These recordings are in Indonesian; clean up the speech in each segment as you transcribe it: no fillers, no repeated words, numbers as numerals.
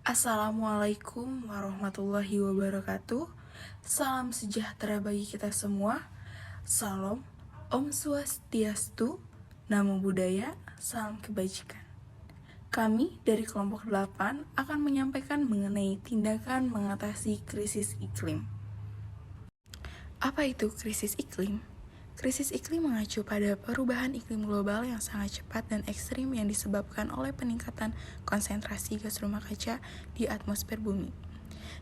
Assalamualaikum warahmatullahi wabarakatuh. Salam sejahtera bagi kita semua. Salam, Om Swastiastu, Namo Buddhaya, Salam Kebajikan. Kami dari kelompok 8 akan menyampaikan mengenai tindakan mengatasi krisis iklim. Apa itu krisis iklim? Krisis iklim mengacu pada perubahan iklim global yang sangat cepat dan ekstrim yang disebabkan oleh peningkatan konsentrasi gas rumah kaca di atmosfer bumi.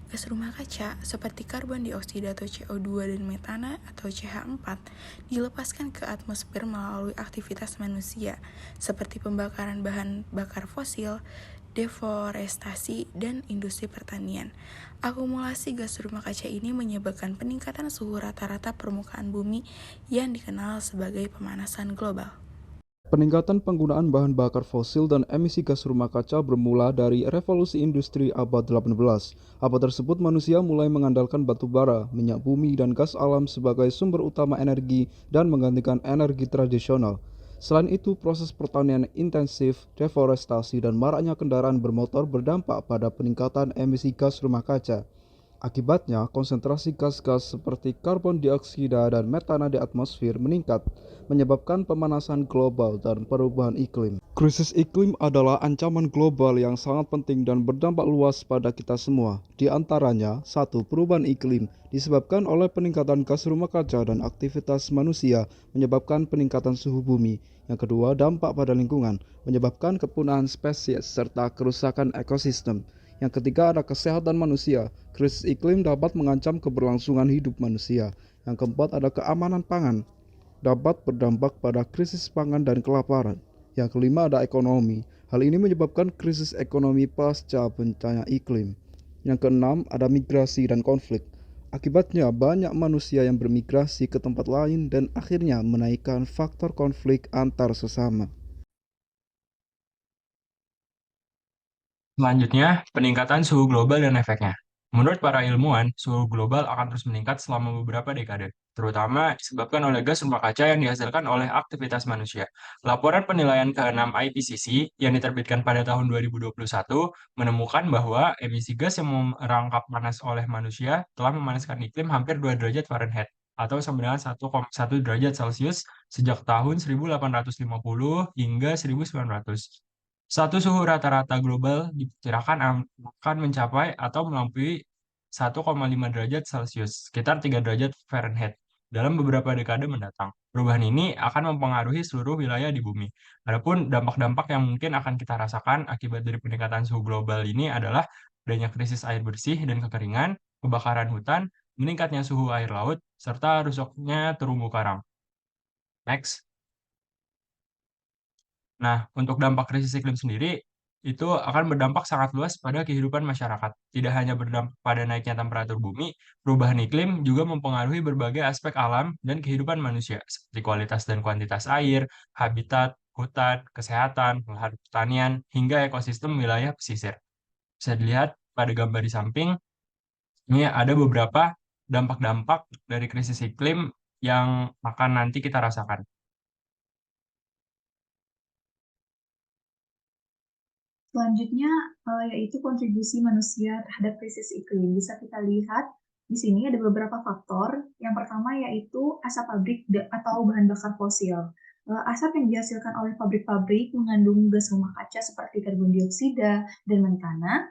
Gas rumah kaca seperti karbon dioksida atau CO2 dan metana atau CH4 dilepaskan ke atmosfer melalui aktivitas manusia seperti pembakaran bahan bakar fosil, deforestasi, dan industri pertanian. Akumulasi gas rumah kaca ini menyebabkan peningkatan suhu rata-rata permukaan bumi yang dikenal sebagai pemanasan global. Peningkatan penggunaan bahan bakar fosil dan emisi gas rumah kaca bermula dari revolusi industri abad 18. Abad tersebut manusia mulai mengandalkan batu bara, minyak bumi, dan gas alam sebagai sumber utama energi dan menggantikan energi tradisional. Selain itu, proses pertanian intensif, deforestasi, dan maraknya kendaraan bermotor berdampak pada peningkatan emisi gas rumah kaca. Akibatnya, konsentrasi gas-gas seperti karbon dioksida dan metana di atmosfer meningkat, menyebabkan pemanasan global dan perubahan iklim. Krisis iklim adalah ancaman global yang sangat penting dan berdampak luas pada kita semua. Di antaranya, satu, perubahan iklim disebabkan oleh peningkatan gas rumah kaca dan aktivitas manusia menyebabkan peningkatan suhu bumi. Yang kedua, dampak pada lingkungan menyebabkan kepunahan spesies serta kerusakan ekosistem. Yang ketiga ada kesehatan manusia. Krisis iklim dapat mengancam keberlangsungan hidup manusia. Yang keempat ada keamanan pangan. Dapat berdampak pada krisis pangan dan kelaparan. Yang kelima ada ekonomi. Hal ini menyebabkan krisis ekonomi pasca bencana iklim. Yang keenam ada migrasi dan konflik. Akibatnya banyak manusia yang bermigrasi ke tempat lain dan akhirnya menaikkan faktor konflik antar sesama. Selanjutnya, peningkatan suhu global dan efeknya. Menurut para ilmuwan, suhu global akan terus meningkat selama beberapa dekade, terutama disebabkan oleh gas rumah kaca yang dihasilkan oleh aktivitas manusia. Laporan penilaian ke-6 IPCC yang diterbitkan pada tahun 2021 menemukan bahwa emisi gas yang merangkap panas oleh manusia telah memanaskan iklim hampir 2 derajat Fahrenheit atau sama dengan 1,1 derajat Celcius sejak tahun 1850 hingga 1900. Satu suhu rata-rata global diperkirakan akan mencapai atau melampaui 1,5 derajat Celcius, sekitar 3 derajat Fahrenheit, dalam beberapa dekade mendatang. Perubahan ini akan mempengaruhi seluruh wilayah di bumi. Adapun dampak-dampak yang mungkin akan kita rasakan akibat dari peningkatan suhu global ini adalah adanya krisis air bersih dan kekeringan, kebakaran hutan, meningkatnya suhu air laut, serta rusaknya terumbu karang. Next. Nah, untuk dampak krisis iklim sendiri, itu akan berdampak sangat luas pada kehidupan masyarakat. Tidak hanya berdampak pada naiknya temperatur bumi, perubahan iklim juga mempengaruhi berbagai aspek alam dan kehidupan manusia, seperti kualitas dan kuantitas air, habitat, hutan, kesehatan, lahan pertanian, hingga ekosistem wilayah pesisir. Bisa dilihat pada gambar di samping, ini ada beberapa dampak-dampak dari krisis iklim yang akan nanti kita rasakan. Selanjutnya, yaitu kontribusi manusia terhadap krisis iklim. Bisa kita lihat di sini ada beberapa faktor. Yang pertama yaitu asap pabrik atau bahan bakar fosil. Asap yang dihasilkan oleh pabrik-pabrik mengandung gas rumah kaca seperti karbon dioksida dan metana,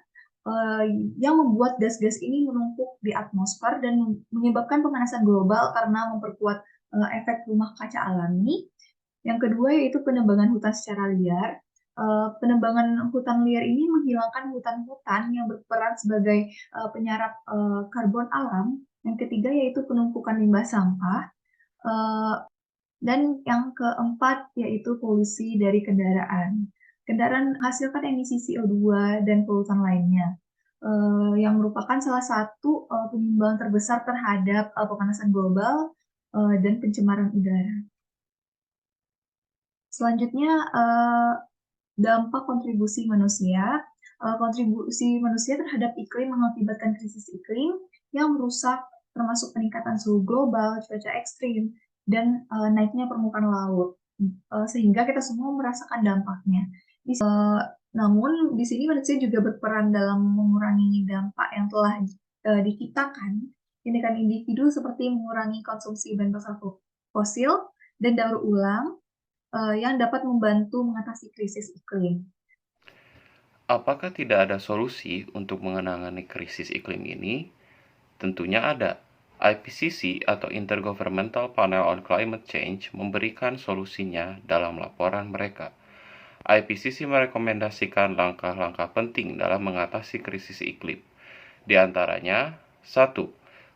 yang membuat gas-gas ini menumpuk di atmosfer dan menyebabkan pemanasan global karena memperkuat efek rumah kaca alami. Yang kedua yaitu penebangan hutan secara liar. Penebangan hutan liar ini menghilangkan hutan-hutan yang berperan sebagai penyerap karbon alam. Yang ketiga yaitu penumpukan limbah sampah. Dan yang keempat yaitu polusi dari kendaraan. Kendaraan menghasilkan emisi CO2 dan polutan lainnya, yang merupakan salah satu penyumbang terbesar terhadap pemanasan global dan pencemaran udara. Selanjutnya, dampak kontribusi manusia. Kontribusi manusia terhadap iklim mengakibatkan krisis iklim yang merusak termasuk peningkatan suhu global, cuaca ekstrim, dan naiknya permukaan laut. Sehingga kita semua merasakan dampaknya. Namun, di sini manusia juga berperan dalam mengurangi dampak yang telah diciptakan tindakan individu seperti mengurangi konsumsi bahan bakar fosil dan daur ulang yang dapat membantu mengatasi krisis iklim. Apakah tidak ada solusi untuk menangani krisis iklim ini? Tentunya ada. IPCC atau Intergovernmental Panel on Climate Change memberikan solusinya dalam laporan mereka. IPCC merekomendasikan langkah-langkah penting dalam mengatasi krisis iklim. Di antaranya, 1.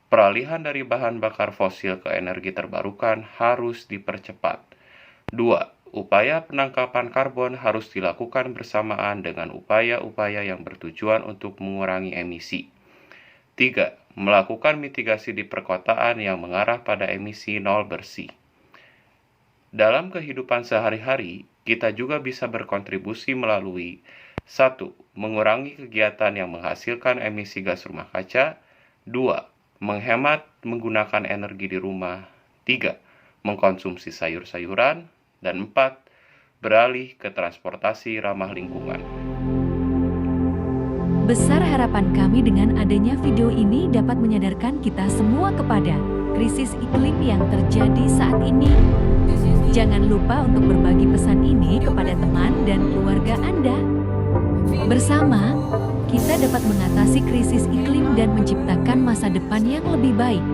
Peralihan dari bahan bakar fosil ke energi terbarukan harus dipercepat. 2. Upaya penangkapan karbon harus dilakukan bersamaan dengan upaya-upaya yang bertujuan untuk mengurangi emisi. 3. Melakukan mitigasi di perkotaan yang mengarah pada emisi nol bersih. Dalam kehidupan sehari-hari, kita juga bisa berkontribusi melalui 1. Mengurangi kegiatan yang menghasilkan emisi gas rumah kaca. 2. Menghemat menggunakan energi di rumah. 3. Mengkonsumsi sayur-sayuran. Dan 4. Beralih ke transportasi ramah lingkungan. Besar harapan kami dengan adanya video ini dapat menyadarkan kita semua kepada krisis iklim yang terjadi saat ini. Jangan lupa untuk berbagi pesan ini kepada teman dan keluarga Anda. Bersama, kita dapat mengatasi krisis iklim dan menciptakan masa depan yang lebih baik.